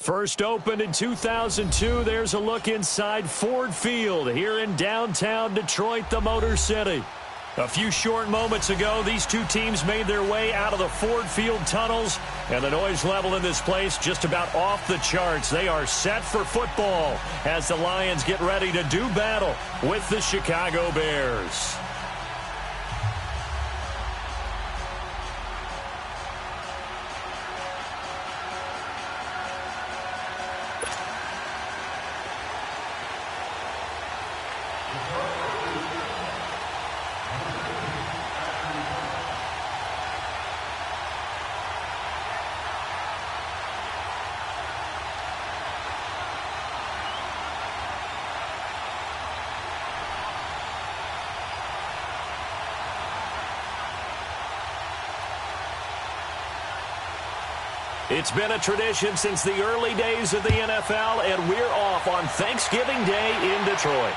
First opened in 2002, there's a look inside Ford Field here in downtown Detroit, the Motor City. A few short moments ago, these two teams made their way out of the Ford Field tunnels, and the noise level in this place just about off the charts. They are set for football as the Lions get ready to do battle with the Chicago Bears. It's been a tradition since the early days of the NFL, and we're off on Thanksgiving Day in Detroit.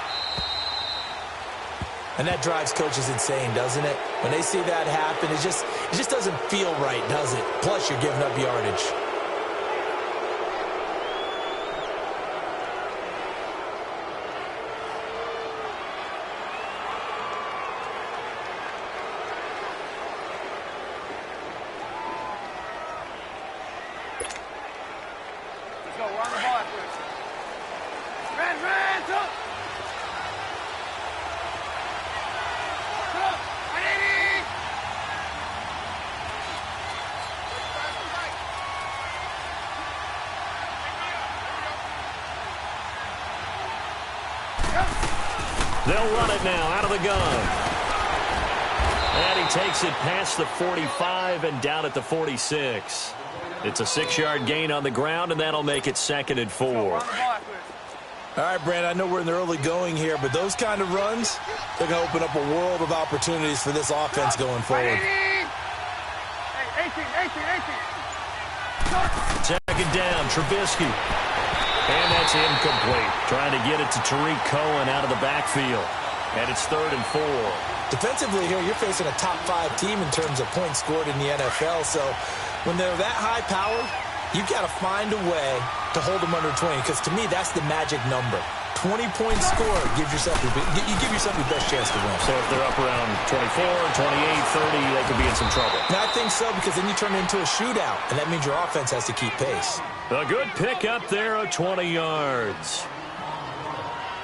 And that drives coaches insane, doesn't it? When they see that happen, it just doesn't feel right, does it? Plus, you're giving up yardage. They'll run it now out of the gun. And he takes it past the 45 and down at the 46. It's a 6-yard gain on the ground, and that'll make it 2nd and 4. All right, Brandon, I know we're in the early going here, but those kind of runs, they're going to open up a world of opportunities for this offense going forward. 2nd down, Trubisky. And that's incomplete. Trying to get it to Tariq Cohen out of the backfield. And it's 3rd and 4. Defensively here, you're facing a top-5 team in terms of points scored in the NFL. So when they're that high power, you've got to find a way to hold them under 20. Because to me, that's the magic number. 20 points scored gives yourself your best chance to win. So if they're up around 24, 28, 30, they could be in some trouble. Now, I think so, because then you turn it into a shootout, and that means your offense has to keep pace. A good pick up there of 20 yards.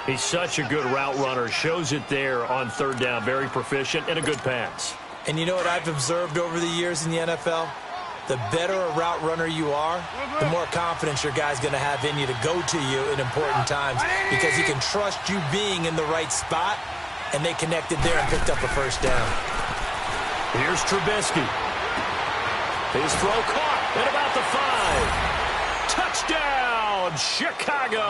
He's such a good route runner. Shows it there on 3rd down. Very proficient and a good pass. And you know what I've observed over the years in the NFL? The better a route runner you are, the more confidence your guy's going to have in you to go to you in important times, because he can trust you being in the right spot, and they connected there and picked up a 1st down. Here's Trubisky. His throw caught at about the 5. Touchdown, Chicago!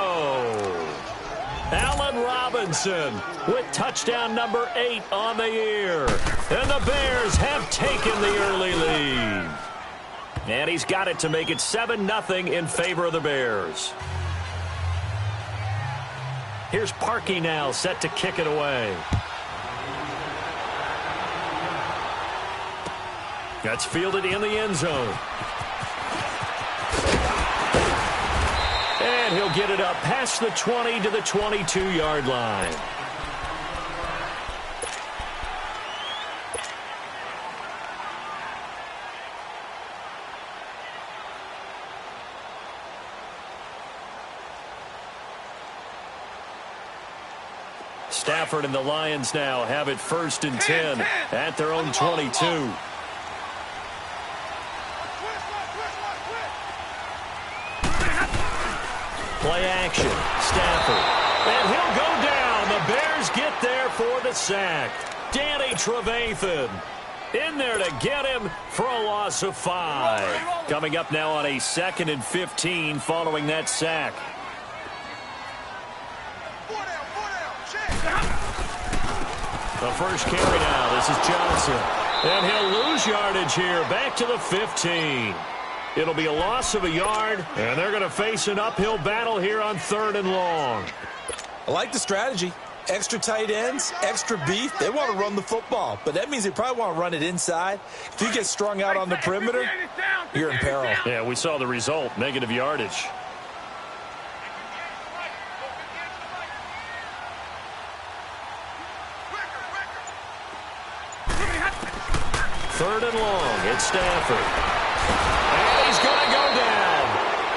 Allen Robinson with touchdown number 8 on the year. And the Bears have taken the early lead. And he's got it to make it 7-0 in favor of the Bears. Here's Parkey now, set to kick it away. That's fielded in the end zone. And he'll get it up past the 20 to the 22-yard line. Stafford and the Lions now have it 1st and 10 at their own 22. Play action. Stafford. And he'll go down. The Bears get there for the sack. Danny Trevathan in there to get him for a loss of 5. Coming up now on a 2nd and 15 following that sack. The first carry now. This is Johnson. And he'll lose yardage here. Back to the 15. It'll be a loss of a yard, and they're going to face an uphill battle here on 3rd and long. I like the strategy. Extra tight ends, extra beef. They want to run the football, but that means they probably want to run it inside. If you get strung out on the perimeter, you're in peril. Yeah, we saw the result, negative yardage. 3rd and long. It's Stafford. And he's going to go down.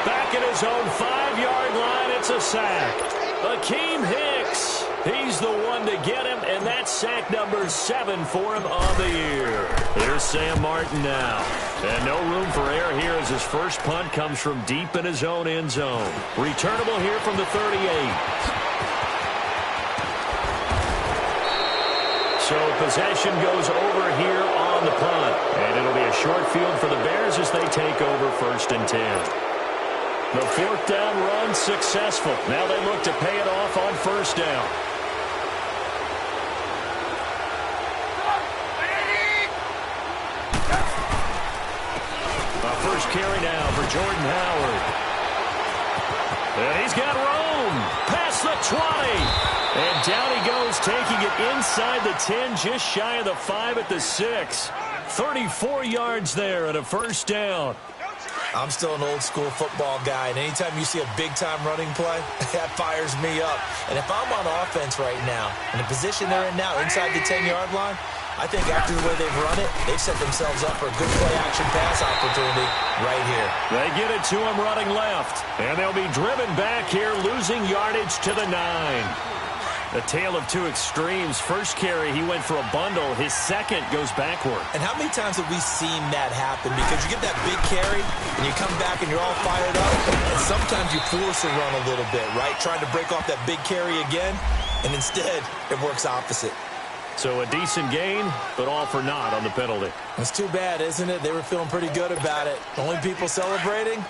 Back at his own 5-yard line, it's a sack. Akeem Hicks, he's the one to get him, and that's sack number 7 for him on the year. Here's Sam Martin now. And no room for error here as his first punt comes from deep in his own end zone. Returnable here from the 38. So possession goes over here on the punt. And it'll be a short field for the Bears as they take over 1st and 10. The 4th down run successful. Now they look to pay it off on 1st down. A first carry now for Jordan Howard. And he's got room. Past the 20. And down he goes, taking it inside the 10, just shy of the 5 at the 6. 34 yards there and a 1st down. I'm still an old-school football guy, and anytime you see a big-time running play, that fires me up. And if I'm on offense right now, in the position they're in now, inside the 10-yard line, I think after the way they've run it, they've set themselves up for a good play-action pass opportunity right here. They get it to him running left, and they'll be driven back here, losing yardage to the 9. A tale of two extremes. First carry, he went for a bundle. His second goes backward. And how many times have we seen that happen? Because you get that big carry, and you come back and you're all fired up, and sometimes you force a run a little bit, right? Trying to break off that big carry again, and instead, it works opposite. So a decent gain, but all for naught on the penalty. It's too bad, isn't it? They were feeling pretty good about it. The only people celebrating?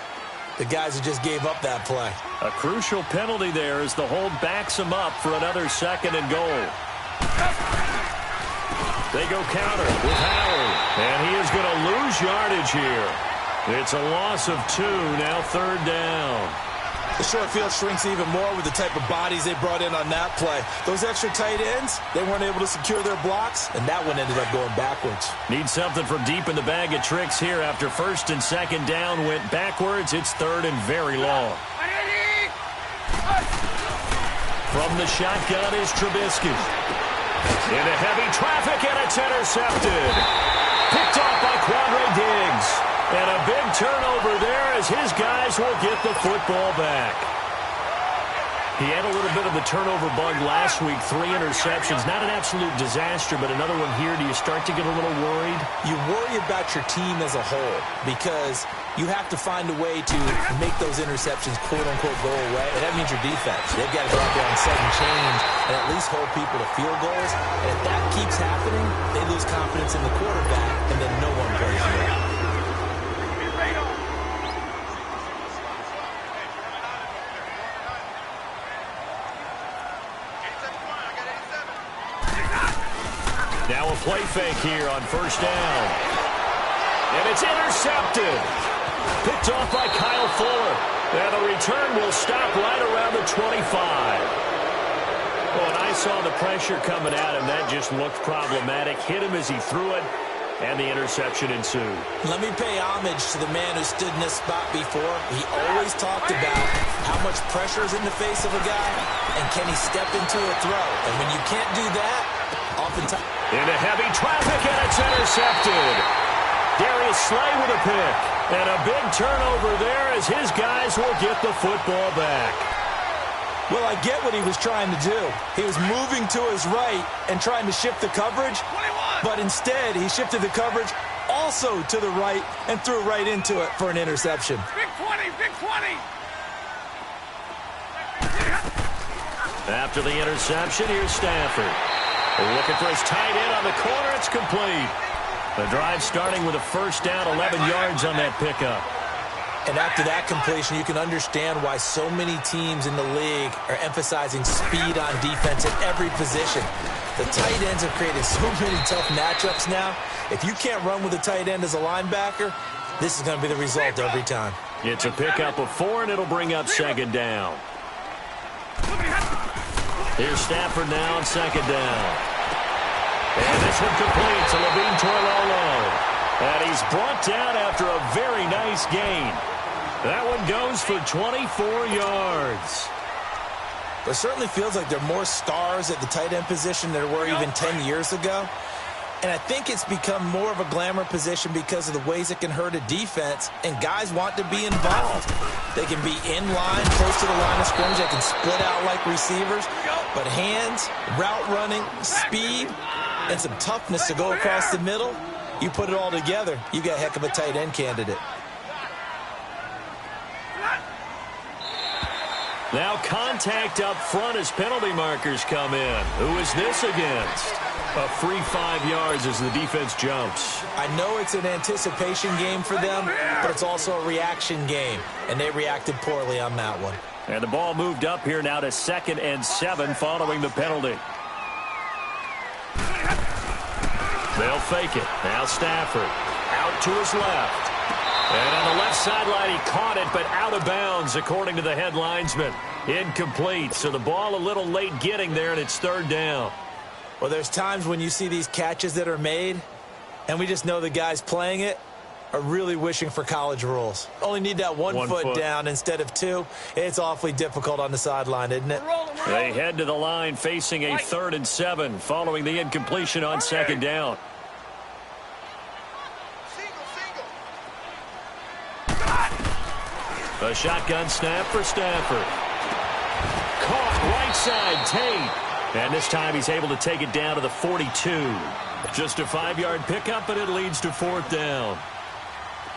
The guys who just gave up that play. A crucial penalty there as the hold backs him up for another 2nd and goal. They go counter with Howard, and he is going to lose yardage here. It's a loss of 2, now 3rd down. The short field shrinks even more with the type of bodies they brought in on that play. Those extra tight ends, they weren't able to secure their blocks, and that one ended up going backwards. Need something from deep in the bag of tricks here after 1st and 2nd down went backwards. It's 3rd and very long. From the shotgun is Trubisky. Into heavy traffic, and it's intercepted. Picked off by Quandre Diggs. And a big turnover there as his guys will get the football back. He had a little bit of the turnover bug last week, 3 interceptions. Not an absolute disaster, but another one here. Do you start to get a little worried? You worry about your team as a whole because you have to find a way to make those interceptions, quote-unquote, go away. And that means your defense. They've got to go out there and set and change and at least hold people to field goals. And if that keeps happening, they lose confidence in the quarterback, and then no one plays well. Now a play fake here on 1st down. And it's intercepted. Picked off by Kyle Fuller. And the return will stop right around the 25. Well, and I saw the pressure coming at him. That just looked problematic. Hit him as he threw it. And the interception ensued. Let me pay homage to the man who stood in this spot before. He always talked about how much pressure is in the face of a guy, and can he step into a throw. And when you can't do that, oftentimes... Into heavy traffic, and it's intercepted. Darius Slay with a pick. And a big turnover there as his guys will get the football back. Well, I get what he was trying to do. He was moving to his right and trying to shift the coverage, but instead he shifted the coverage also to the right and threw right into it for an interception. Big 20, big 20. After the interception, here's Stafford. Looking for his tight end on the corner. It's complete. The drive starting with a 1st down, 11 yards on that pickup. And after that completion, you can understand why so many teams in the league are emphasizing speed on defense at every position. The tight ends have created so many tough matchups now. If you can't run with a tight end as a linebacker, this is going to be the result every time. It's a pickup of 4, and it'll bring up 2nd down. Here's Stafford now on 2nd down. And this one complete to Levine Toilolo. And he's brought down after a very nice gain. That one goes for 24 yards. It certainly feels like there are more stars at the tight end position than there were even 10 years ago. And I think it's become more of a glamour position because of the ways it can hurt a defense, and guys want to be involved. They can be in line, close to the line of scrimmage. They can split out like receivers. But hands, route running, speed, and some toughness to go across the middle, you put it all together, you got a heck of a tight end candidate. Now contact up front as penalty markers come in. Who is this against? A free 5 yards as the defense jumps. I know it's an anticipation game for them, but it's also a reaction game, and they reacted poorly on that one. And the ball moved up here now to 2nd and 7 following the penalty. They'll fake it. Now Stafford out to his left. And on the left sideline, he caught it, but out of bounds, according to the head linesman. Incomplete, so the ball a little late getting there, and it's 3rd down. Well, there's times when you see these catches that are made, and we just know the guys playing it are really wishing for college rules. Only need that one foot down instead of 2. It's awfully difficult on the sideline, isn't it? They head to the line facing a 3rd and 7 following the incompletion on 2nd down. A shotgun snap for Stafford. Caught right side, Tate. And this time he's able to take it down to the 42. Just a 5-yard pickup, and it leads to 4th down.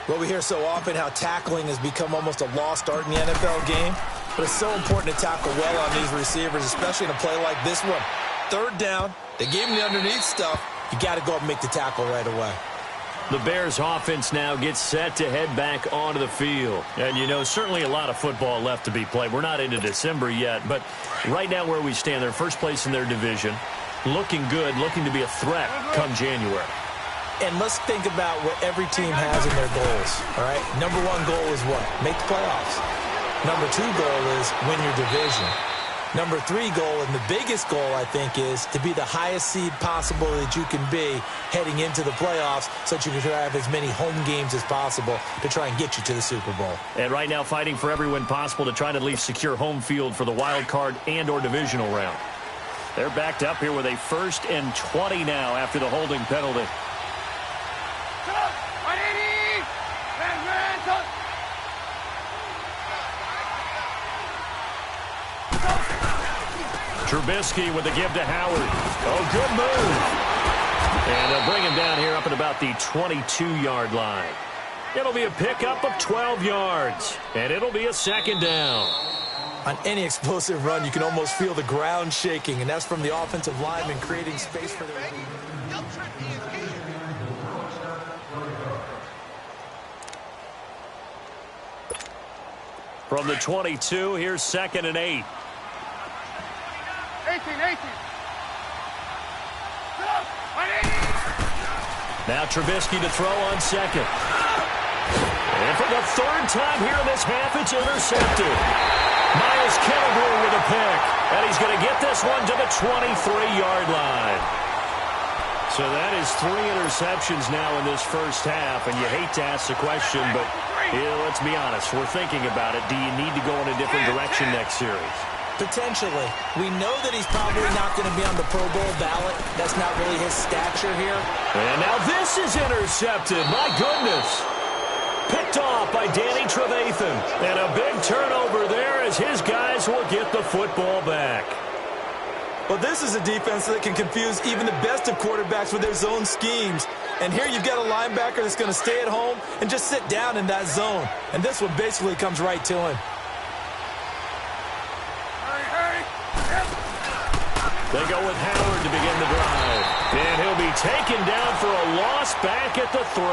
Well, we hear so often how tackling has become almost a lost art in the NFL game. But it's so important to tackle well on these receivers, especially in a play like this one. 3rd down, they gave him the underneath stuff. You got to go up and make the tackle right away. The Bears offense now gets set to head back onto the field. And, you know, certainly a lot of football left to be played. We're not into December yet, but right now where we stand, they're first place in their division. Looking good, looking to be a threat come January. And let's think about what every team has in their goals, all right? Number 1 goal is what? Make the playoffs. Number 2 goal is win your division. Number 3 goal, and the biggest goal, I think, is to be the highest seed possible that you can be heading into the playoffs so that you can have as many home games as possible to try and get you to the Super Bowl. And right now fighting for every win possible to try to at least secure home field for the wild card and or divisional round. They're backed up here with a 1st and 20 now after the holding penalty. Trubisky with the give to Howard. Oh, good move. And they'll bring him down here up at about the 22-yard line. It'll be a pickup of 12 yards, and it'll be a 2nd down. On any explosive run, you can almost feel the ground shaking, and that's from the offensive lineman creating space for their... From the 22, here's 2nd and 8. 18. Now Trubisky to throw on 2nd. And for the 3rd time here in this half, it's intercepted. Myles Kennedy with a pick. And he's going to get this one to the 23-yard line. So that is 3 interceptions now in this first half. And you hate to ask the question, but let's be honest. We're thinking about it. Do you need to go in a different direction next series? Potentially. We know that he's probably not going to be on the Pro Bowl ballot. That's not really his stature here. And now this is intercepted. My goodness. Picked off by Danny Trevathan. And a big turnover there as his guys will get the football back. Well, this is a defense that can confuse even the best of quarterbacks with their zone schemes. And here you've got a linebacker that's going to stay at home and just sit down in that zone. And this one basically comes right to him. They go with Howard to begin the drive. And he'll be taken down for a loss back at the 3.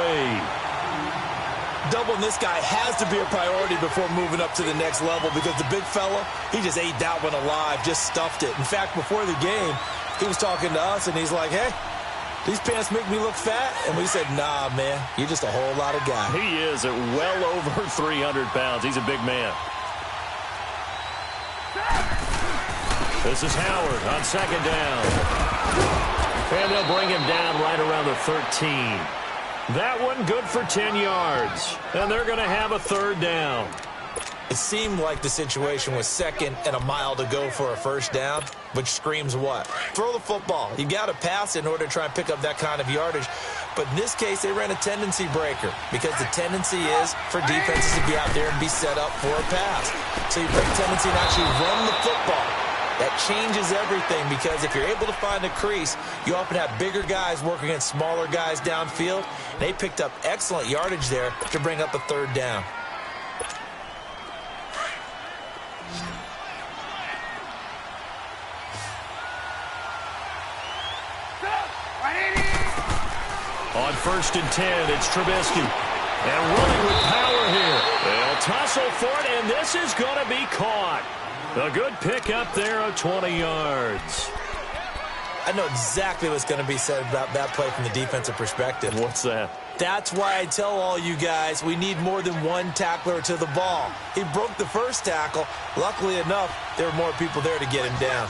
Doubling this guy has to be a priority before moving up to the next level because the big fella, he just ate that one alive, just stuffed it. In fact, before the game, he was talking to us, and he's like, hey, these pants make me look fat. And we said, nah, man, you're just a whole lot of guy. He is at well over 300 pounds. He's a big man. This is Howard on 2nd down. And they'll bring him down right around the 13. That one good for 10 yards. And they're going to have a 3rd down. It seemed like the situation was second and a mile to go for a first down, which screams what? Throw the football. You got to pass in order to try and pick up that kind of yardage. But in this case, they ran a tendency breaker because the tendency is for defenses to be out there and be set up for a pass. So you break tendency and actually run the football. That changes everything because if you're able to find a crease, you often have bigger guys working against smaller guys downfield. They picked up excellent yardage there to bring up a third down. On 1st and 10, it's Trubisky. And running with power here. They'll tussle for it, and this is going to be caught. A good pick up there of 20 yards. I know exactly what's going to be said about that play from the defensive perspective. What's that? That's why I tell all you guys we need more than one tackler to the ball. He broke the first tackle. Luckily enough, there were more people there to get him down.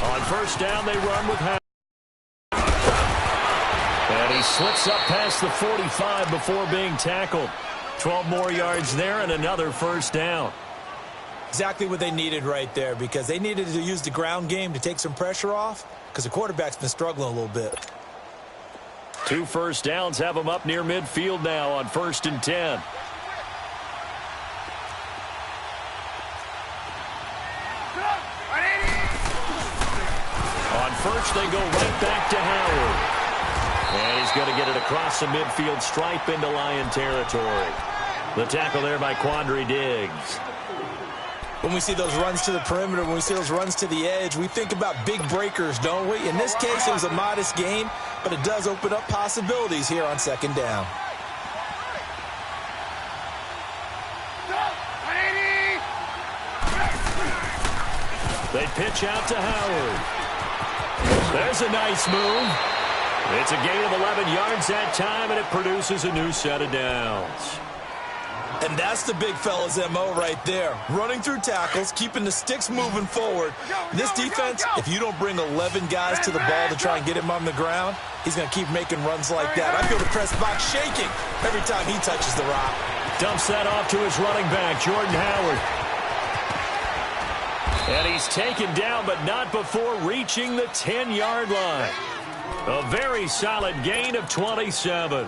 On 1st down, they run with Howard. And he slips up past the 45 before being tackled. 12 more yards there and another first down. Exactly what they needed right there because they needed to use the ground game to take some pressure off because the quarterback's been struggling a little bit. 2 first downs have them up near midfield now on 1st and 10. On 1st, they go right back to Howard. And he's going to get it across the midfield stripe into Lion territory. The tackle there by Quandre Diggs. When we see those runs to the perimeter, when we see those runs to the edge, we think about big breakers, don't we? In this case, it was a modest gain, but it does open up possibilities here on 2nd down. They pitch out to Howard. There's a nice move. It's a gain of 11 yards that time, and it produces a new set of downs. And that's the big fella's MO right there. Running through tackles, keeping the sticks moving forward. This defense, if you don't bring 11 guys to the ball to try and get him on the ground, he's going to keep making runs like that. I feel the press box shaking every time he touches the rock. Dumps that off to his running back, Jordan Howard. And he's taken down, but not before reaching the 10-yard line. A very solid gain of 27.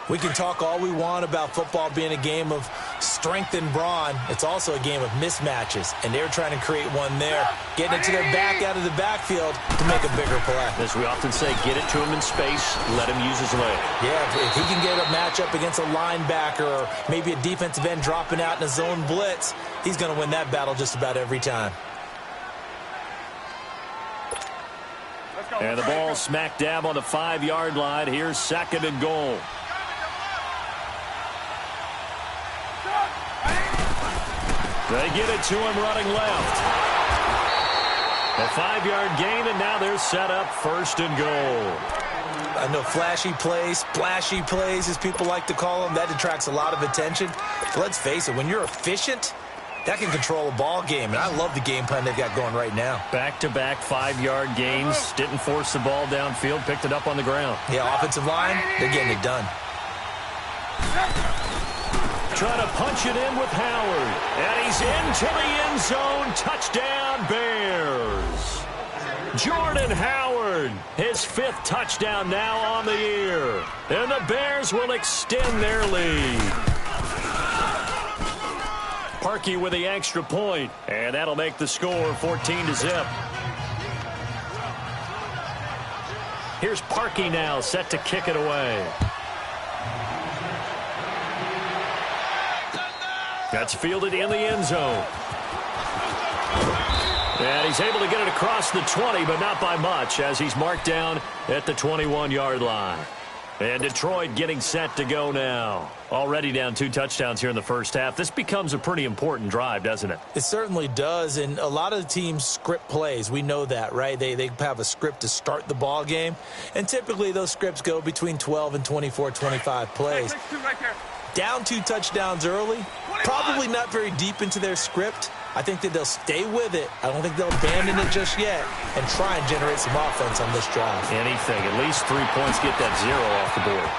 We can talk all we want about football being a game of strength and brawn. It's also a game of mismatches, and they're trying to create one there, getting it to their back out of the backfield to make a bigger play. As we often say, get it to him in space, let him use his leg. Yeah, if he can get a matchup against a linebacker or maybe a defensive end dropping out in a zone blitz, he's going to win that battle just about every time. And the ball smack dab on the 5-yard line. Here's 2nd and goal. They get it to him running left. A 5-yard gain, and now they're set up 1st and goal. I know flashy plays, splashy plays, as people like to call them, that attracts a lot of attention. But let's face it, when you're efficient, that can control a ball game, and I love the game plan they've got going right now. Back-to-back 5-yard gains. Didn't force the ball downfield, picked it up on the ground. Yeah, offensive line, they're getting it done. Trying to punch it in with Howard. And he's into the end zone. Touchdown, Bears. Jordan Howard, his 5th touchdown now on the year. And the Bears will extend their lead. Parkey with the extra point, and that'll make the score 14-0. Here's Parkey now, set to kick it away. That's fielded in the end zone. And he's able to get it across the 20, but not by much, as he's marked down at the 21-yard line. And Detroit getting set to go now. Already down 2 touchdowns here in the first half. This becomes a pretty important drive, doesn't it? It certainly does, and a lot of the teams script plays. We know that, right? They have a script to start the ball game, and typically those scripts go between 12 and 24, 25 plays. Down 2 touchdowns early, probably not very deep into their script. I think that they'll stay with it. I don't think they'll abandon it just yet and try and generate some offense on this drive. Anything. At least 3 points, get that 0 off the board.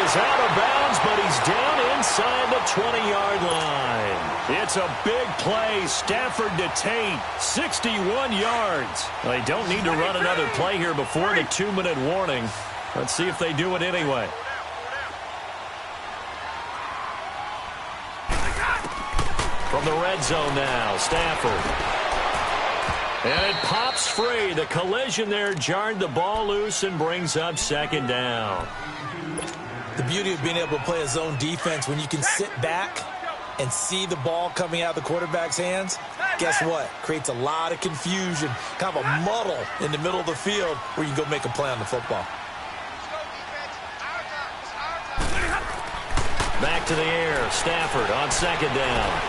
is out of bounds, but he's down inside the 20-yard line. It's a big play. Stafford to Tate, 61 yards. They don't need to run another play here before the 2-minute warning. Let's see if they do it anyway. From the red zone now, Stafford. And it pops free. The collision there jarred the ball loose and brings up second down. The beauty of being able to play a zone defense when you can sit back and see the ball coming out of the quarterback's hands, guess what? Creates a lot of confusion, kind of a muddle in the middle of the field where you can go make a play on the football. Back to the air. Stafford on second down.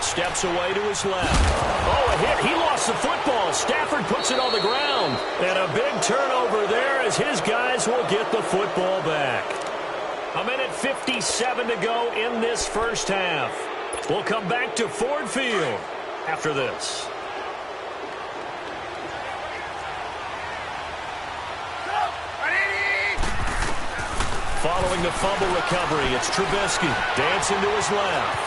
Steps away to his left. Oh, a hit. He lost the football. Stafford puts it on the ground. And a big turnover there as his guys will get the football back. 1:57 to go in this first half. We'll come back to Ford Field after this. Following the fumble recovery, it's Trubisky dancing to his left.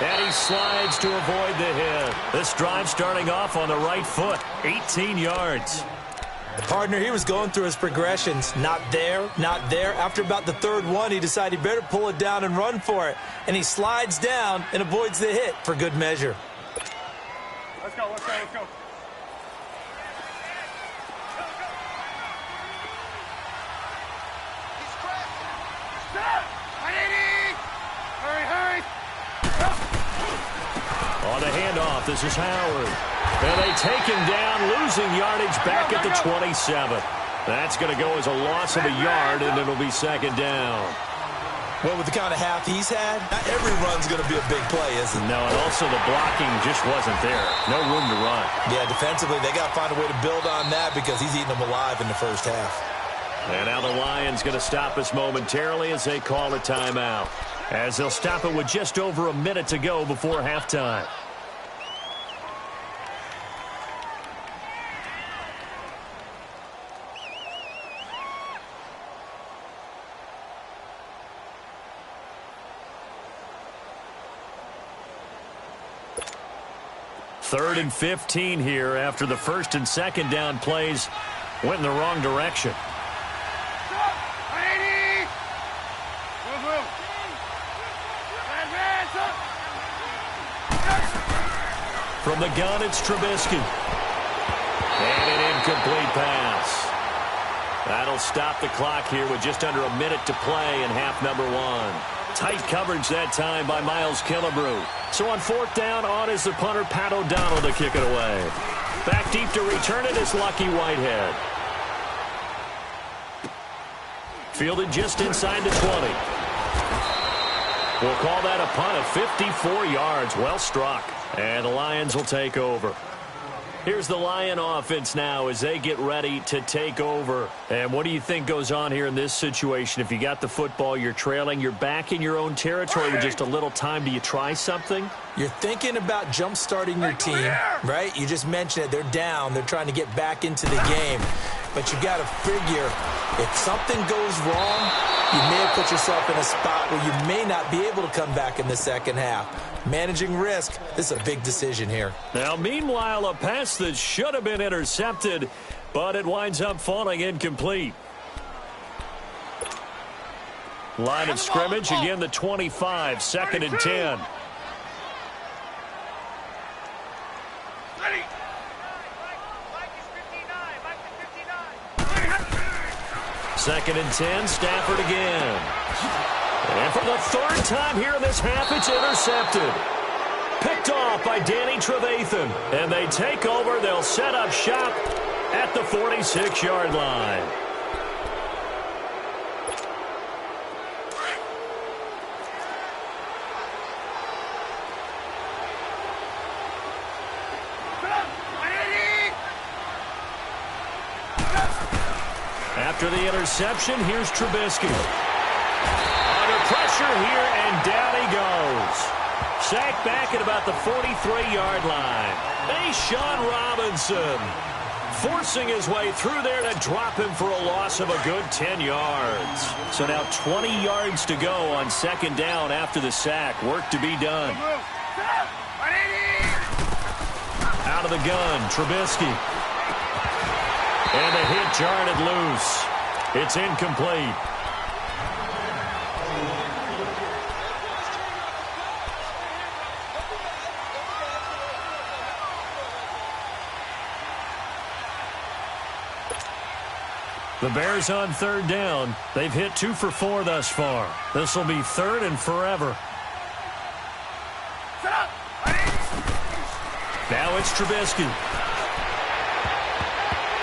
And he slides to avoid the hit. This drive starting off on the right foot, 18 yards. The partner, he was going through his progressions. Not there, not there. After about the third one, he decided he better pull it down and run for it. And he slides down and avoids the hit for good measure. Let's go, let's go, let's go. On the handoff, this is Howard. And they take him down, losing yardage back at the 27. That's going to go as a loss of a yard, and it'll be second down. Well, with the kind of half he's had, not every run's going to be a big play, is it? No, and also the blocking just wasn't there. No room to run. Yeah, defensively, they got to find a way to build on that because he's eating them alive in the first half. And now the Lions going to stop us momentarily as they call a timeout. As they'll stop it with just over a minute to go before halftime. Third and 15 here after the first and second down plays went in the wrong direction. From the gun, it's Trubisky. And an incomplete pass. That'll stop the clock here with just under a minute to play in half number one. Tight coverage that time by Miles Killebrew. So on fourth down, on is the punter, Pat O'Donnell, to kick it away. Back deep to return it is Lucky Whitehead. Fielded just inside the 20. We'll call that a punt of 54 yards. Well struck. And the Lions will take over. Here's the Lion offense now as they get ready to take over. And what do you think goes on here in this situation? If you got the football, you're trailing, you're back in your own territory with just a little time. Do you try something? You're thinking about jump-starting your team, right? You just mentioned it. They're down. They're trying to get back into the game. But you got to figure if something goes wrong, you may have put yourself in a spot where you may not be able to come back in the second half. Managing risk, this is a big decision here. Now, meanwhile, a pass that should have been intercepted, but it winds up falling incomplete. Line of scrimmage, again the 25, second and 10. Second and 10, Stafford again. And for the third time here in this half, it's intercepted. Picked off by Danny Trevathan. And they take over. They'll set up shop at the 46-yard line. After the interception, here's Trubisky. Under pressure here, and down he goes. Sacked back at about the 43-yard line. Sean Robinson. forcing his way through there to drop him for a loss of a good 10 yards. So now 20 yards to go on second down after the sack. Work to be done. Out of the gun, Trubisky. And the hit jarred it loose. It's incomplete. The Bears on third down. They've hit 2 for 4 thus far. This will be third and forever. Now it's Trubisky.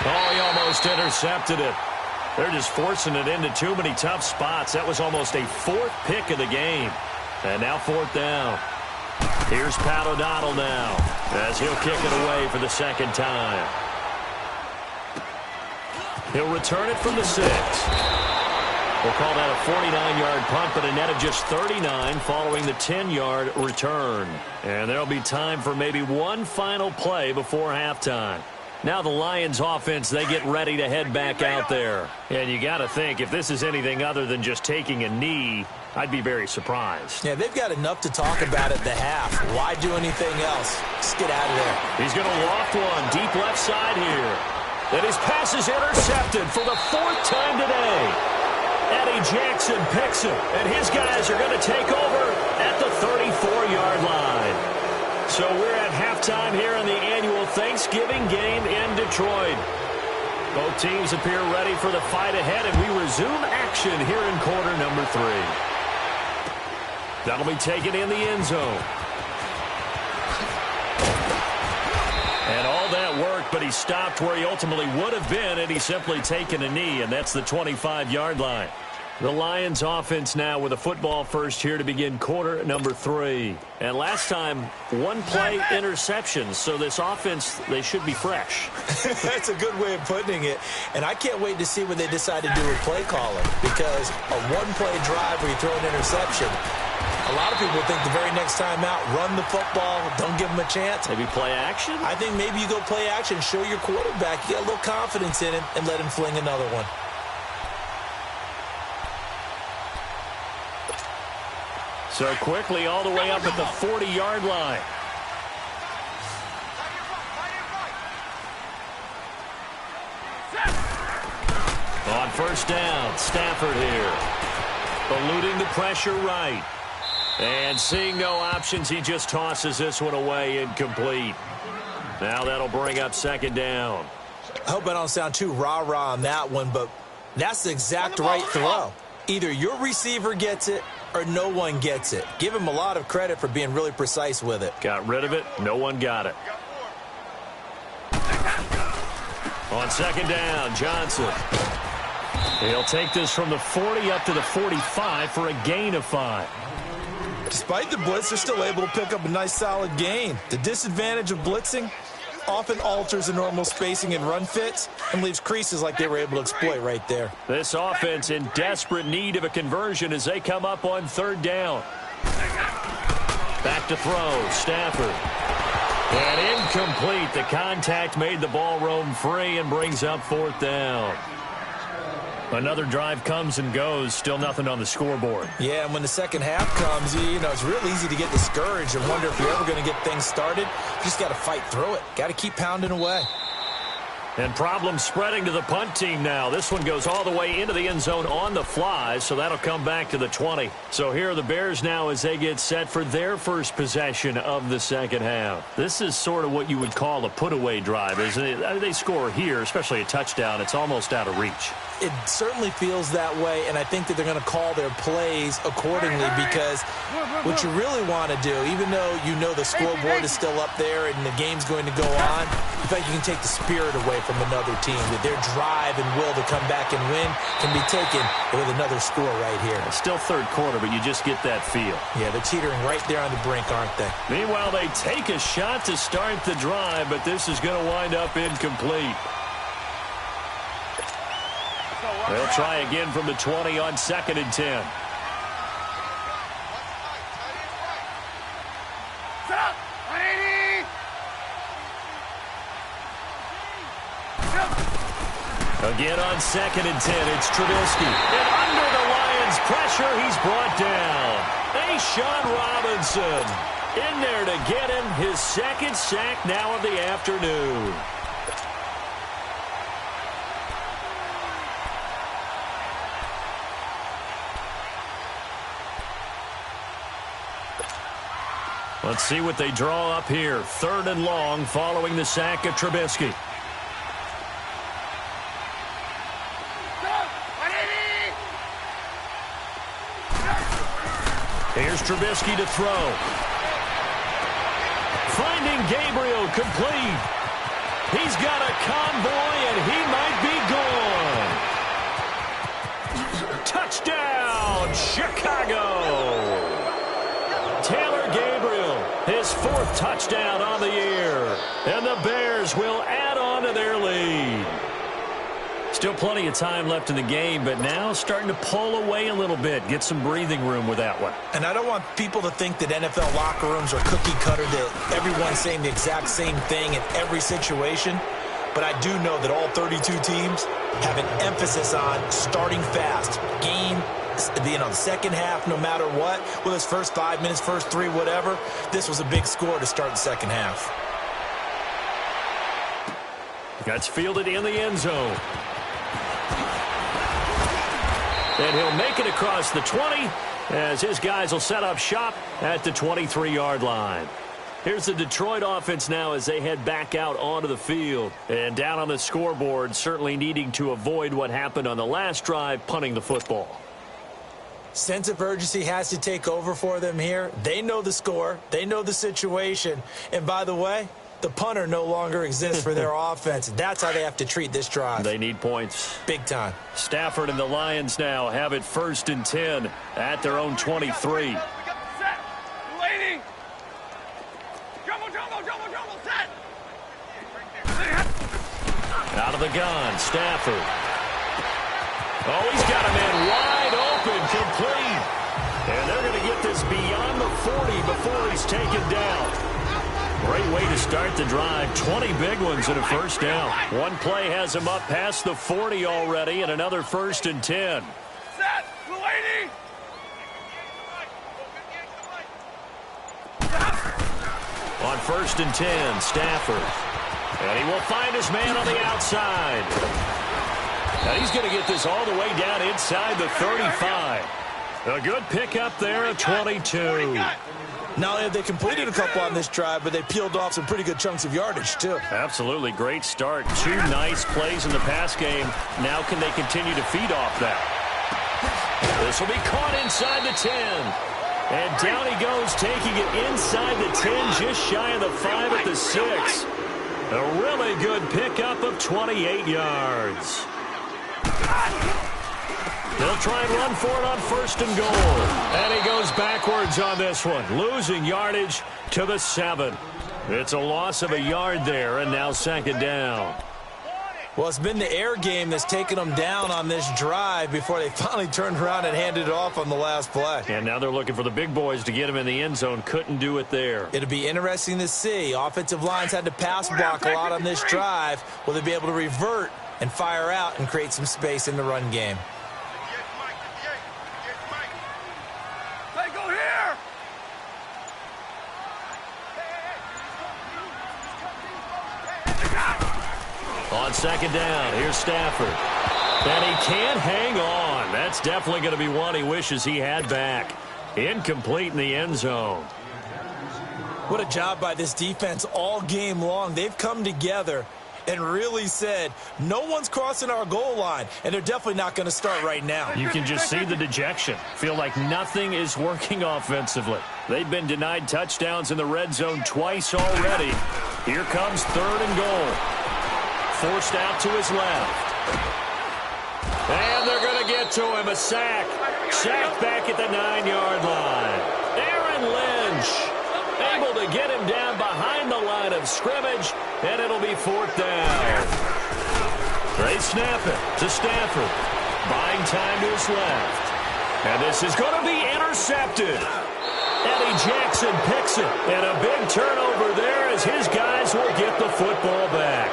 Oh, he almost intercepted it. They're just forcing it into too many tough spots. That was almost a 4th pick of the game. And now 4th down. Here's Pat O'Donnell now as he'll kick it away for the second time. He'll return it from the 6. We'll call that a 49-yard punt, but a net of just 39 following the 10-yard return. And there'll be time for maybe one final play before halftime. Now the Lions offense, they get ready to head back out there. And you got to think, if this is anything other than just taking a knee, I'd be very surprised. Yeah, they've got enough to talk about at the half. Why do anything else? Just get out of there. He's going to loft one deep left side here. And his pass is intercepted for the 4th time today. Eddie Jackson picks it, and his guys are going to take over at the 34-yard line. So we're at halftime here in the annual Thanksgiving game in Detroit. Both teams appear ready for the fight ahead, and we resume action here in quarter number 3. That'll be taken in the end zone. And all that worked, but he stopped where he ultimately would have been had he simply taken a knee, and that's the 25-yard line. The Lions offense now with a football first here to begin quarter number 3. And last time, 1 play interception, so this offense, they should be fresh. That's a good way of putting it. And I can't wait to see what they decide to do with play calling, because a 1-play drive where you throw an interception, a lot of people think the very next time out, run the football, don't give them a chance. Maybe play action? I think maybe you go play action, show your quarterback, you get a little confidence in him, and let him fling another one. So quickly all the way up at the 40-yard line. On first down, Stafford here. Eluding the pressure right. And seeing no options, he just tosses this one away incomplete. Now that'll bring up second down. I hope I don't sound too rah-rah on that one, but that's the exact right throw. Either your receiver gets it or no one gets it. Give him a lot of credit for being really precise with it. Got rid of it. No one got it. On second down, Johnson. He'll take this from the 40 up to the 45 for a gain of 5. Despite the blitz, they're still able to pick up a nice solid gain. The disadvantage of blitzing often alters the normal spacing and run fits and leaves creases like they were able to exploit right there. This offense in desperate need of a conversion as they come up on third down. Back to throw, Stafford. And incomplete. The contact made the ball roam free and brings up 4th down. Another drive comes and goes, still nothing on the scoreboard. Yeah, and when the second half comes, you know, it's real easy to get discouraged and wonder if you're ever going to get things started. You just got to fight through it. Got to keep pounding away. And problems spreading to the punt team now. This one goes all the way into the end zone on the fly, so that'll come back to the 20. So here are the Bears now as they get set for their first possession of the second half. This is sort of what you would call a put-away drive, isn't it? They score here, especially a touchdown. It's almost out of reach. It certainly feels that way, and I think that they're going to call their plays accordingly, because what you really want to do, even though you know the scoreboard is still up there and the game's going to go on, in fact, you can take the spirit away from another team, that their drive and will to come back and win can be taken with another score right here. It's still third quarter, but you just get that feel. Yeah, they're teetering right there on the brink, aren't they? Meanwhile, they take a shot to start the drive, but this is going to wind up incomplete. They'll try again from the 20 on 2nd and 10. Again on 2nd and 10, it's Trubisky. And under the Lions' pressure, he's brought down. Sean Robinson in there to get him his second sack now of the afternoon. Let's see what they draw up here. 3rd and long following the sack of Trubisky. Here's Trubisky to throw. Finding Gabriel complete. He's got a convoy, and he might be gone. Touchdown, Chicago. Taylor Gabriel, his 4th touchdown on the year. And the Bears will add on to their lead. Still plenty of time left in the game, but now starting to pull away a little bit. Get some breathing room with that one. And I don't want people to think that NFL locker rooms are cookie cutter, that everyone's saying the exact same thing in every situation. But I do know that all 32 teams have an emphasis on starting fast. Game, the second half, no matter what, whether it's first 5 minutes, first 3, whatever, this was a big score to start the second half. That's fielded in the end zone. And he'll make it across the 20 as his guys will set up shop at the 23-yard line. Here's the Detroit offense now as they head back out onto the field. And down on the scoreboard, certainly needing to avoid what happened on the last drive, punting the football. Sense of urgency has to take over for them here. They know the score. They know the situation. And by the way, the punter no longer exists for their offense. That's how they have to treat this drive. They need points. Big time. Stafford and the Lions now have it 1st and 10 at their own 23. Out of the gun, Stafford. Oh, he's got a man wide open, complete. And they're going to get this beyond the 40 before he's taken down. Great way to start the drive. 20 big ones and a first down. One play has him up past the 40 already, and another 1st and 10. Set, Delaney. On 1st and 10, Stafford. And he will find his man on the outside. Now he's going to get this all the way down inside the 35. A good pickup there at 22. Not only have they completed a couple on this drive, but they peeled off some pretty good chunks of yardage, too. Absolutely. Great start. 2 nice plays in the pass game. Now can they continue to feed off that? This will be caught inside the 10. And down he goes, taking it inside the 10, just shy of the 5 at the 6. A really good pickup of 28 yards. They'll try and run for it on 1st and goal. And he goes backwards on this one, losing yardage to the 7. It's a loss of a yard there, and now 2nd down. Well, it's been the air game that's taken them down on this drive before they finally turned around and handed it off on the last play. And now they're looking for the big boys to get him in the end zone. Couldn't do it there. It'll be interesting to see. Offensive lines had to pass block a lot on this drive. Will they be able to revert and fire out and create some space in the run game? On 2nd down, here's Stafford. And he can't hang on. That's definitely going to be one he wishes he had back. Incomplete in the end zone. What a job by this defense all game long. They've come together and really said, no one's crossing our goal line, and they're definitely not going to start right now. You can just see the dejection. Feel like nothing is working offensively. They've been denied touchdowns in the red zone twice already. Here comes 3rd and goal. Forced out to his left. And they're going to get to him. A sack. Sacked back at the 9-yard line. Aaron Lynch able to get him down behind the line of scrimmage, and it'll be 4th down. They snap it to Stafford. Buying time to his left. And this is going to be intercepted. Eddie Jackson picks it. And a big turnover there as his guys will get the football back.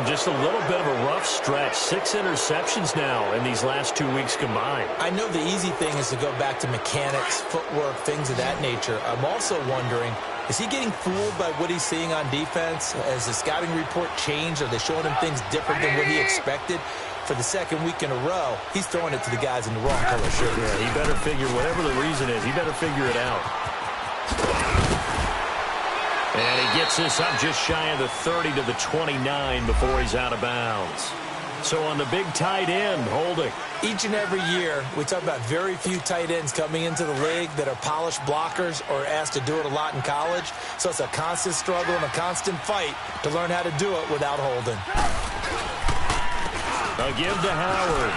Just a little bit of a rough stretch. 6 interceptions now in these last 2 weeks combined. I know the easy thing is to go back to mechanics, footwork, things of that nature. I'm also wondering, is he getting fooled by what he's seeing on defense? Has the scouting report changed? Are they showing him things different than what he expected? For the second week in a row, he's throwing it to the guys in the wrong color shirt. Yeah, he better figure, whatever the reason is, he better figure it out. And he gets this up just shy of the 30 to the 29 before he's out of bounds. So on the big tight end, holding. Each and every year, we talk about very few tight ends coming into the league that are polished blockers or asked to do it a lot in college. So it's a constant struggle and a constant fight to learn how to do it without holding. A give to Howard.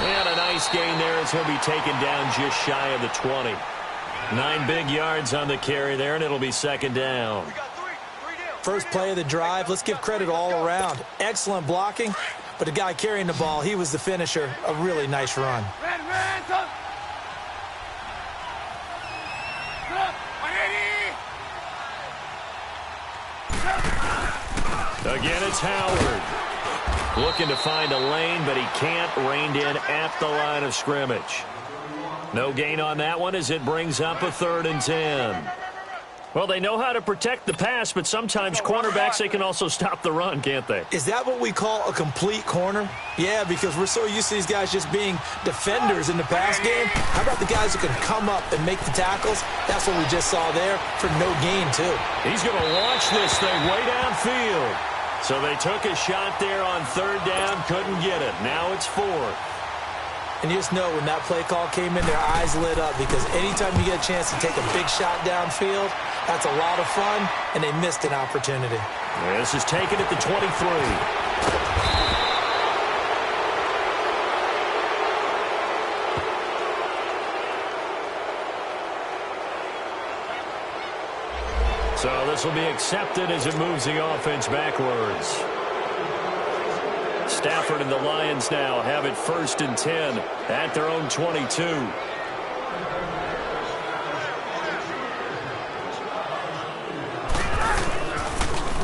And a nice gain there as he'll be taken down just shy of the 20. 9 big yards on the carry there, and it'll be second down. First play of the drive, let's give credit all around. Excellent blocking, but the guy carrying the ball, he was the finisher. A really nice run. Again, it's Howard. Looking to find a lane, but he can't. Reined in at the line of scrimmage. No gain on that one as it brings up a 3rd and 10. Well, they know how to protect the pass, but sometimes cornerbacks, they can also stop the run, can't they? Is that what we call a complete corner? Yeah, because we're so used to these guys just being defenders in the pass game. How about the guys who can come up and make the tackles? That's what we just saw there for no gain, too. He's going to launch this thing way downfield. So they took a shot there on 3rd down, couldn't get it. Now it's 4th. And you just know when that play call came in, their eyes lit up because anytime you get a chance to take a big shot downfield, that's a lot of fun, and they missed an opportunity. This is taken at the 23. So this will be accepted as it moves the offense backwards. Stafford and the Lions now have it 1st and 10 at their own 22.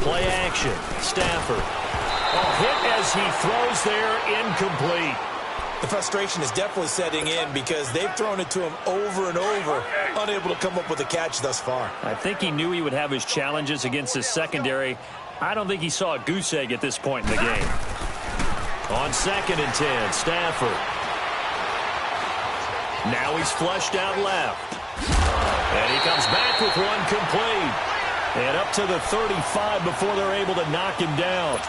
Play action. Stafford. A hit as he throws there, incomplete. The frustration is definitely setting in because they've thrown it to him over and over, unable to come up with a catch thus far. I think he knew he would have his challenges against his secondary. I don't think he saw a goose egg at this point in the game. On 2nd and 10, Stafford. Now he's flushed out left. And he comes back with one complete. And up to the 35 before they're able to knock him down.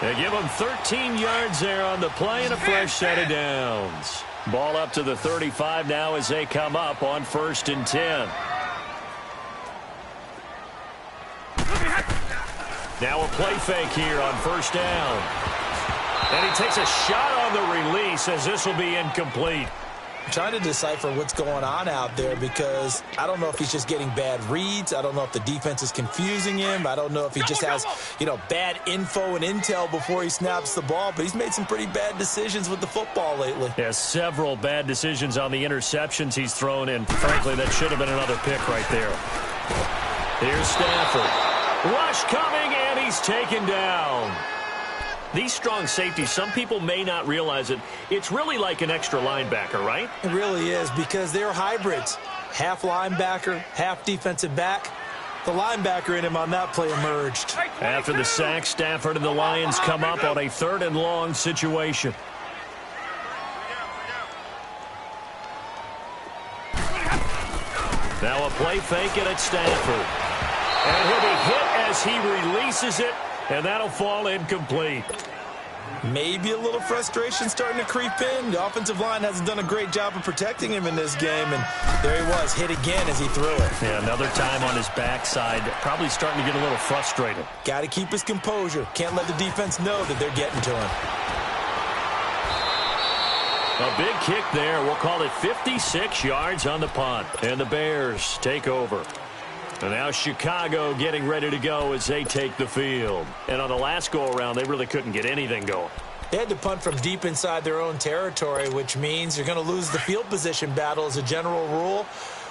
They give him 13 yards there on the play and a fresh set of downs. Ball up to the 35 now as they come up on 1st and 10. Now a play fake here on 1st down. And he takes a shot on the release as this will be incomplete. I'm trying to decipher what's going on out there because I don't know if he's just getting bad reads. I don't know if the defense is confusing him. I don't know if he just has, bad info and intel before he snaps the ball. But he's made some pretty bad decisions with the football lately. Yeah, several bad decisions on the interceptions he's thrown in. Frankly, that should have been another pick right there. Here's Stafford. Rush coming, and he's taken down. These strong safeties, some people may not realize it. It's really like an extra linebacker, right? It really is because they're hybrids. Half linebacker, half defensive back. The linebacker in him on that play emerged. After the sack, Stafford and the Lions come up on a 3rd and long situation. Now a play fake it at Stafford. And he'll be hit as he releases it. And that'll fall incomplete. Maybe a little frustration starting to creep in. The offensive line hasn't done a great job of protecting him in this game. And there he was, hit again as he threw it. Yeah, another time on his backside. Probably starting to get a little frustrated. Got to keep his composure. Can't let the defense know that they're getting to him. A big kick there. We'll call it 56 yards on the punt. And the Bears take over. And now Chicago getting ready to go as they take the field. And on the last go-around, they really couldn't get anything going. They had to punt from deep inside their own territory, which means you're going to lose the field position battle as a general rule.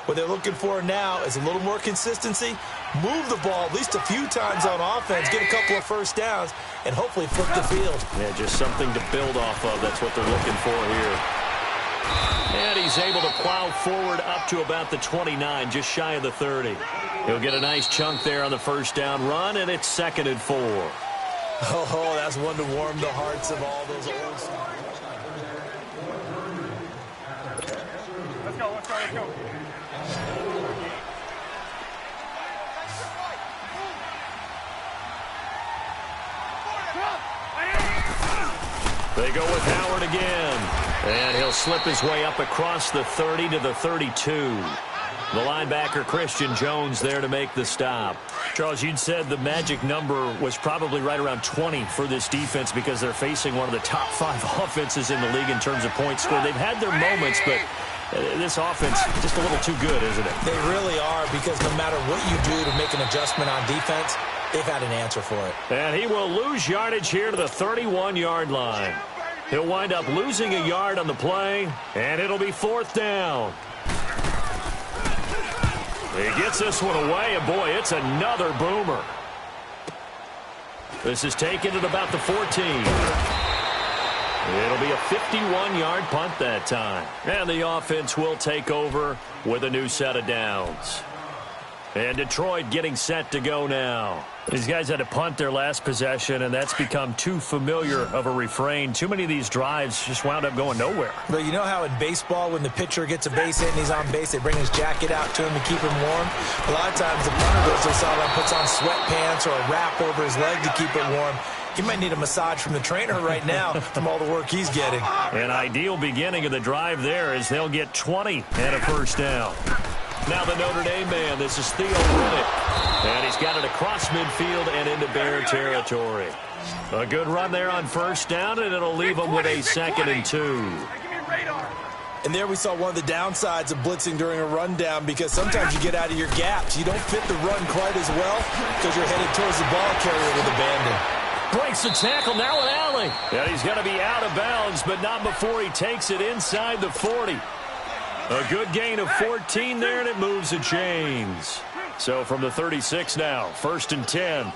What they're looking for now is a little more consistency move the ball at least a few times on offense, get a couple of first downs, and hopefully flip the field. Yeah, just something to build off of. That's what they're looking for here. And he's able to plow forward up to about the 29, just shy of the 30. He'll get a nice chunk there on the first down run, and it's 2nd and 4. Oh, that's one to warm the hearts of all those old schools. Let's go, let's go, let's go. They go with Howard again. And he'll slip his way up across the 30 to the 32. The linebacker, Christian Jones, there to make the stop. Charles, you'd said the magic number was probably right around 20 for this defense because they're facing one of the top 5 offenses in the league in terms of points scored. They've had their moments, but this offense just a little too good, isn't it? They really are, because no matter what you do to make an adjustment on defense, they've had an answer for it. And he will lose yardage here to the 31-yard line. He'll wind up losing a yard on the play, and it'll be 4th down. He gets this one away, and boy, it's another boomer. This is taken at about the 14. It'll be a 51-yard punt that time. And the offense will take over with a new set of downs. And Detroit getting set to go now. These guys had to punt their last possession, and that's become too familiar of a refrain. Too many of these drives just wound up going nowhere. But you know how in baseball, when the pitcher gets a base hit and he's on base, they bring his jacket out to him to keep him warm? A lot of times the punter goes to the sideline, puts on sweatpants or a wrap over his leg to keep it warm. He might need a massage from the trainer right now from all the work he's getting. An ideal beginning of the drive there as they'll get 20 and a first down. Now the Notre Dame man, this is Theo Riddick. And he's got it across midfield and into Bear territory. A good run there on first down, and it'll leave them with a 2nd and 2. And there we saw one of the downsides of blitzing during a rundown, because sometimes you get out of your gaps. You don't fit the run quite as well because you're headed towards the ball carrier with abandon. Breaks the tackle, now an alley. And he's going to be out of bounds, but not before he takes it inside the 40. A good gain of 14 there, and it moves the chains. So from the 36 now, 1st and 10.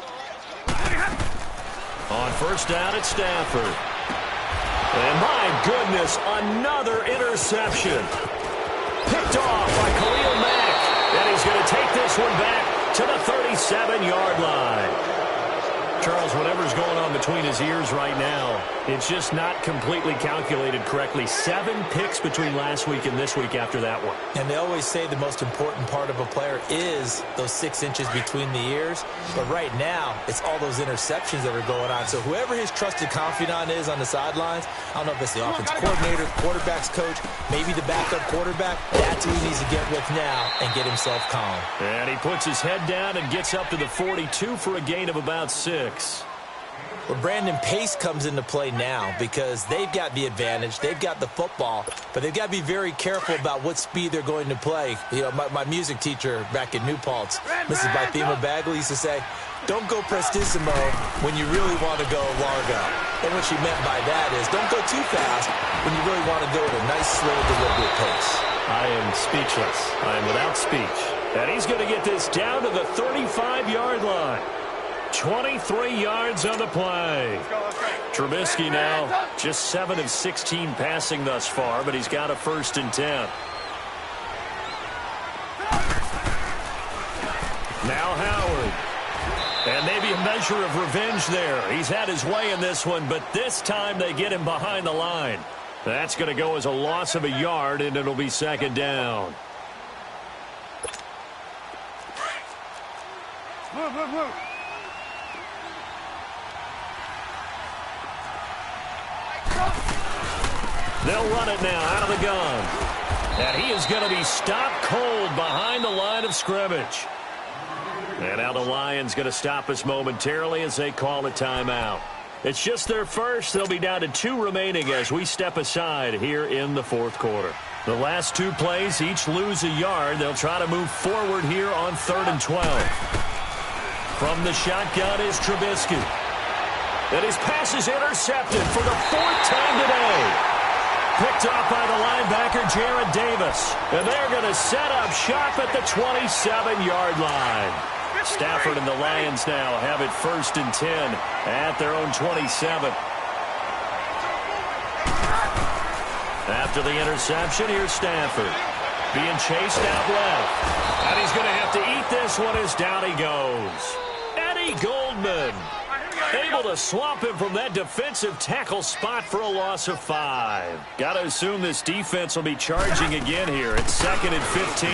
On first down, it's Stafford. And my goodness, another interception. Picked off by Khalil Mack. And he's going to take this one back to the 37-yard line. Charles, whatever's going on between his ears right now, it's just not completely calculated correctly. 7 picks between last week and this week after that one. And they always say the most important part of a player is those 6 inches between the ears. But right now, it's all those interceptions that are going on. So whoever his trusted confidant is on the sidelines, I don't know if it's the offense coordinator, quarterback's coach, maybe the backup quarterback, that's who he needs to get with now and get himself calm. And he puts his head down and gets up to the 42 for a gain of about 6. Well, Brandon, pace comes into play now because they've got the advantage. They've got the football, but they've got to be very careful about what speed they're going to play. You know, my music teacher back in New Paltz, Mrs. Bythema Bagley, used to say, don't go prestissimo when you really want to go largo. And what she meant by that is don't go too fast when you really want to go at a nice, slow, deliberate pace. I am speechless. I am without speech. And he's going to get this down to the 35-yard line. 23 yards on the play. Trubisky now just 7 of 16 passing thus far, but he's got a 1st and 10. Now Howard. And maybe a measure of revenge there. He's had his way in this one, but this time they get him behind the line. That's going to go as a loss of a yard, and it'll be 2nd down. Move, move, move. They'll run it now out of the gun. And he is going to be stopped cold behind the line of scrimmage. And now the Lions going to stop us momentarily as they call a timeout. It's just their first. They'll be down to 2 remaining as we step aside here in the 4th quarter. The last 2 plays each lose a yard. They'll try to move forward here on 3rd and 12. From the shotgun is Trubisky. And his pass is intercepted for the 4th time today. Picked off by the linebacker, Jared Davis. And they're going to set up shop at the 27-yard line. Stafford and the Lions now have it 1st and 10 at their own 27. After the interception, here's Stafford. Being chased out left. And he's going to have to eat this one as down he goes. Eddie Goldman able to swamp him from that defensive tackle spot for a loss of 5. Got to assume this defense will be charging again here. It's 2nd and 15.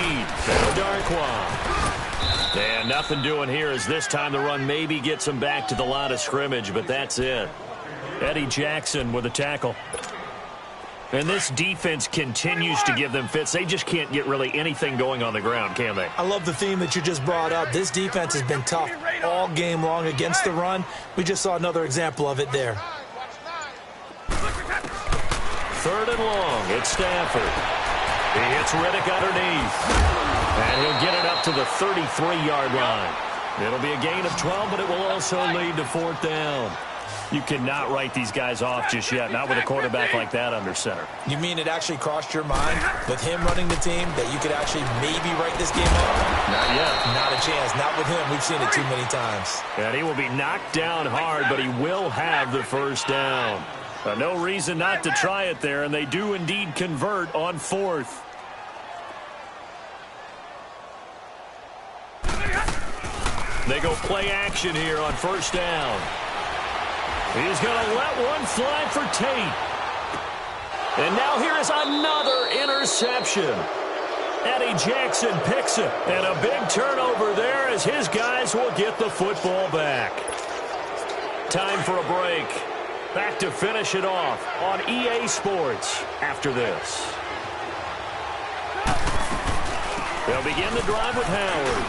Darquan. And nothing doing here as this time the run maybe gets him back to the line of scrimmage, but that's it. Eddie Jackson with a tackle. And this defense continues to give them fits. They just can't get really anything going on the ground, can they? I love the theme that you just brought up. This defense has been tough all game long against the run. We just saw another example of it there. 3rd and long. It's Stafford. He hits Riddick underneath. And he'll get it up to the 33-yard line. It'll be a gain of 12, but it will also lead to 4th down. You cannot write these guys off just yet, not with a quarterback like that under center. You mean it actually crossed your mind with him running the team that you could actually maybe write this game off? Not yet. Not a chance. Not with him. We've seen it too many times. And he will be knocked down hard, but he will have the 1st down. No reason not to try it there, and they do indeed convert on 4th. They go play action here on 1st down. He's going to let one fly for Tate. And now here is another interception. Eddie Jackson picks it. And a big turnover there as his guys will get the football back. Time for a break. Back to finish it off on EA Sports after this. They'll begin the drive with Howard.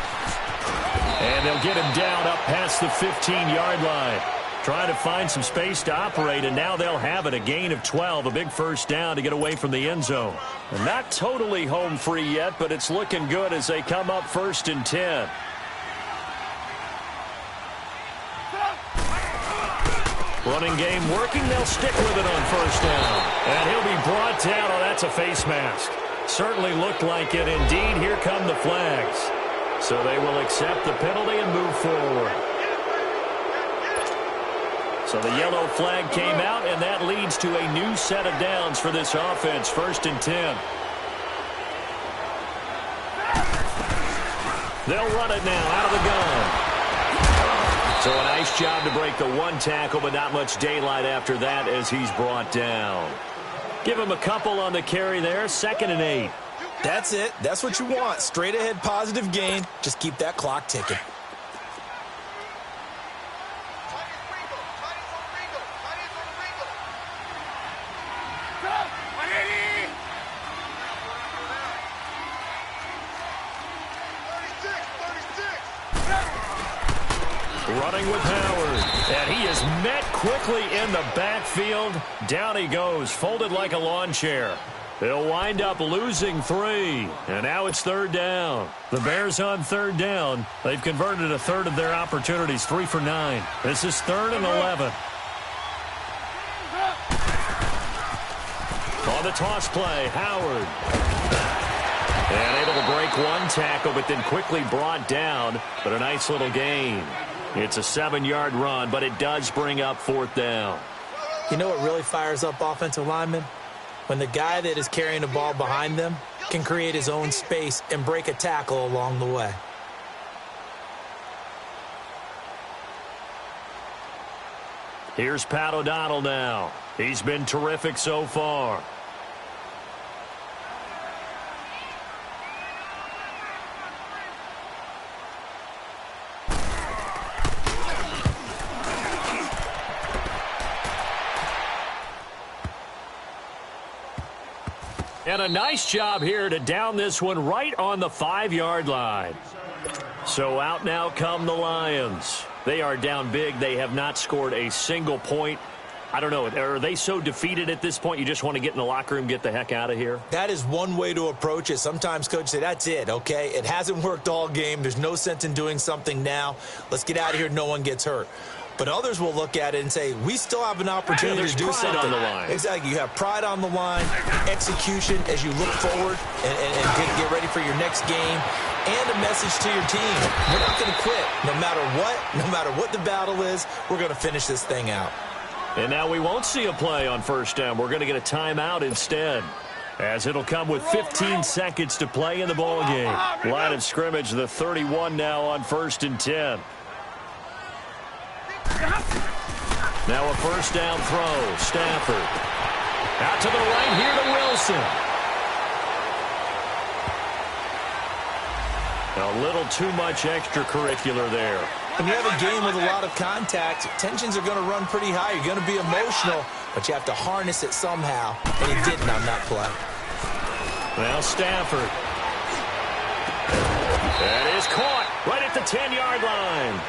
And they'll get him down up past the 15-yard line. Trying to find some space to operate, and now they'll have it. A gain of 12, a big 1st down to get away from the end zone. And not totally home free yet, but it's looking good as they come up 1st and 10. Running game working. They'll stick with it on 1st down. And he'll be brought down. Oh, that's a face mask. Certainly looked like it. Indeed, here come the flags. So they will accept the penalty and move forward. So the yellow flag came out, and that leads to a new set of downs for this offense. 1st and 10. They'll run it now out of the gun. So a nice job to break the 1 tackle, but not much daylight after that as he's brought down. Give him a couple on the carry there. 2nd and 8. That's it. That's what you want. Straight ahead positive gain. Just keep that clock ticking. Running with Howard, and he is met quickly in the backfield. Down he goes, folded like a lawn chair. They'll wind up losing 3, and now it's 3rd down. The Bears on 3rd down. They've converted a third of their opportunities, 3 for 9. This is 3rd and 11. On the toss play, Howard. And able to break 1 tackle, but then quickly brought down, but a nice little gain. It's a 7-yard run, but it does bring up 4th down. You know what really fires up offensive linemen? When the guy that is carrying the ball behind them can create his own space and break a tackle along the way. Here's Pat O'Donnell now. He's been terrific so far. And a nice job here to down this one right on the 5-yard line. So out now come the Lions. They are down big. They have not scored a single point. I don't know. Are they so defeated at this point you just want to get in the locker room, get the heck out of here? That is one way to approach it. Sometimes coaches say, that's it, okay? It hasn't worked all game. There's no sense in doing something now. Let's get out of here. No one gets hurt. But others will look at it and say, we still have an opportunity to do something. On the line. Exactly. You have pride on the line, execution as you look forward and get ready for your next game, and a message to your team. We're not going to quit. No matter what the battle is, we're going to finish this thing out. And now we won't see a play on first down. We're going to get a timeout instead, as it'll come with 15 seconds to play in the ball game. Line of scrimmage, the 31 now on 1st and 10. Now a first down throw. Stafford. Out to the right here to Wilson. A little too much extracurricular there. When you have a game with a lot of contact, tensions are going to run pretty high. You're going to be emotional, but you have to harness it somehow, and he didn't on that play. Now Stafford. That is caught right at the 10-yard line.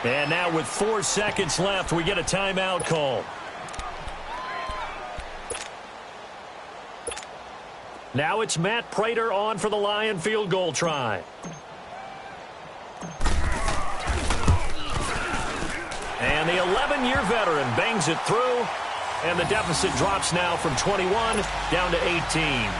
And now with 4 seconds left, we get a timeout call. Now it's Matt Prater on for the Lion field goal try. And the 11-year veteran bangs it through, and the deficit drops now from 21 down to 18.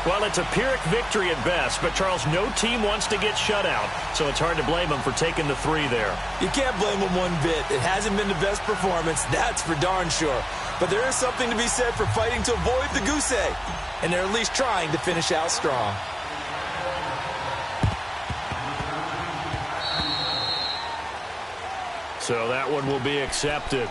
Well, it's a Pyrrhic victory at best, but, Charles, no team wants to get shut out, so it's hard to blame them for taking the 3 there. You can't blame them one bit. It hasn't been the best performance, that's for darn sure. But there is something to be said for fighting to avoid the goose egg, and they're at least trying to finish out strong. So that one will be accepted.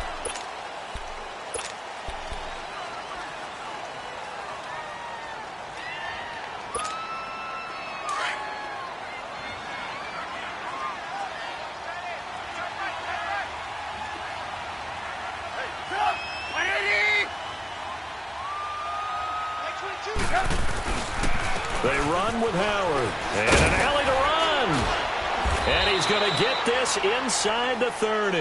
They run with Howard. And an alley to run. And he's going to get this inside the 30.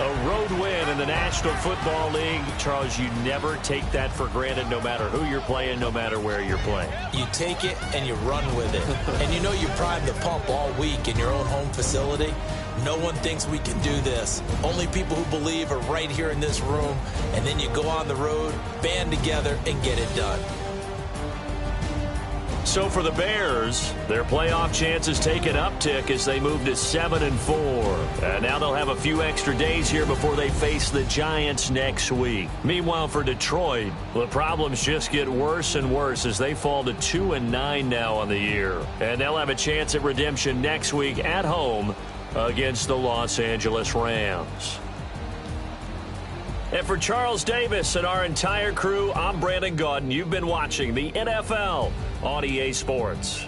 A road win in the National Football League. Charles, you never take that for granted, no matter who you're playing, no matter where you're playing. You take it and you run with it. And you know you primed the pump all week in your own home facility. No one thinks we can do this. Only people who believe are right here in this room. And then you go on the road, band together, and get it done. So for the Bears, their playoff chances take an uptick as they move to 7-4. And now they'll have a few extra days here before they face the Giants next week. Meanwhile, for Detroit, the problems just get worse and worse as they fall to 2-9 now on the year. And they'll have a chance at redemption next week at home against the Los Angeles Rams. And for Charles Davis and our entire crew, I'm Brandon Gaudin. You've been watching the NFL on EA Sports.